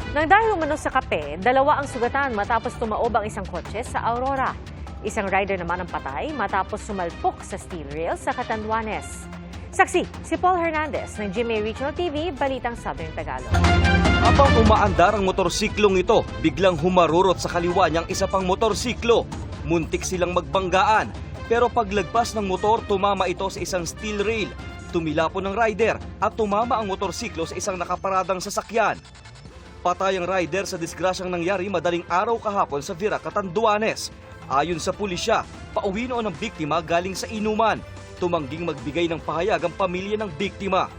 Nang dahil umano sa kape, dalawa ang sugatan matapos tumaob ang isang kotse sa Aurora. Isang rider naman ang patay matapos sumalpok sa steel rail sa Catanduanes. Saksi, si Paul Hernandez ng GMA Regional TV, Balitang Southern Tagalog. Habang umaandar ang motorsiklong ito, biglang humarurot sa kaliwa niyang isa pang motorsiklo. Muntik silang magbanggaan, pero paglagpas ng motor, tumama ito sa isang steel rail. Tumilapon ng rider at tumama ang motorsiklo sa isang nakaparadang sasakyan. Patay ang rider sa disgrasyang nangyari madaling araw kahapon sa Vira, Catanduanes. Ayon sa pulisya, pauwi noon ang biktima galing sa inuman. Tumangging magbigay ng pahayag ang pamilya ng biktima.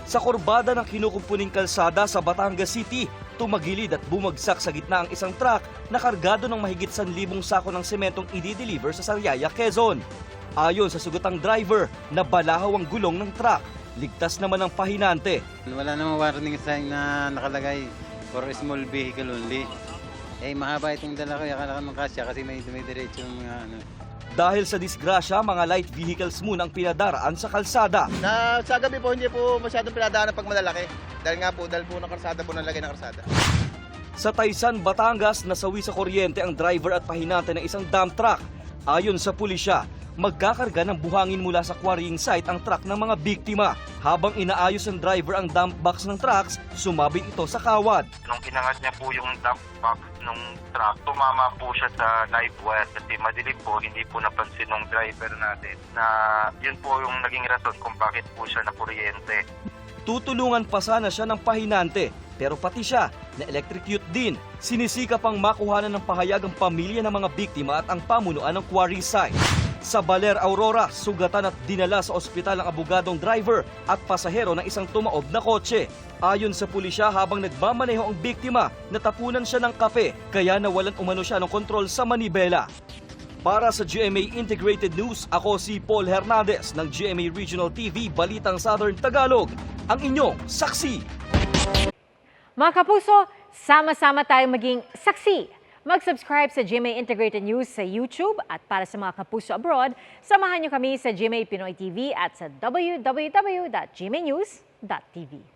Sa kurbada ng kinukumpuning kalsada sa Batangas City, tumagilid at bumagsak sa gitna ang isang truck na kargado ng mahigit 1,000 sako ng sementong i-deliver sa Sariaya, Quezon. Ayon sa sugatang driver, nabalahaw ang gulong ng truck. Ligtas naman ang pahinante. Wala namang warning sign na nakalagay for small vehicle only. Mahaba itong dala ko, akala ko makasya kasi may diretso yung mga ano. Dahil sa disgrasya, mga light vehicles muna ang pinadaraan sa kalsada. Sa gabi po, hindi po masyadong pinadaanan pag malalaki. Dahil po ng karsada po nalagay ng karsada. Sa Taysan, Batangas, nasawi sa kuryente ang driver at pahinante ng isang dump truck. Ayon sa pulisya, magkakarga ng buhangin mula sa quarrying site ang truck ng mga biktima. Habang inaayos ng driver ang dump box ng trucks, sumabit ito sa kawad. Nung inangat niya po yung dump box ng truck, tumama po siya sa live wire kasi madilim po, hindi po napansin ng driver natin na yun po yung naging rason kung bakit po siya nakuryente. Tutulungan pa sana siya ng pahinante, pero pati siya na-electrocute din. Sinisika pang makuhanan ng pahayag ang pamilya ng mga biktima at ang pamunuan ng quarry site. Sa Baler, Aurora, sugatan at dinala sa ospital ang abogadong driver at pasahero ng isang tumaob na kotse. Ayon sa pulisya, habang nagmamaneho ang biktima, natapunan siya ng kape, kaya nawalan umano siya ng kontrol sa manibela. Para sa GMA Integrated News, ako si Paul Hernandez ng GMA Regional TV, Balitang Southern Tagalog, ang inyong saksi. Mga kapuso, sama-sama tayong maging saksi. Mag-subscribe sa GMA Integrated News sa YouTube at para sa mga kapuso abroad, samahan niyo kami sa GMA Pinoy TV at sa www.gmanews.tv.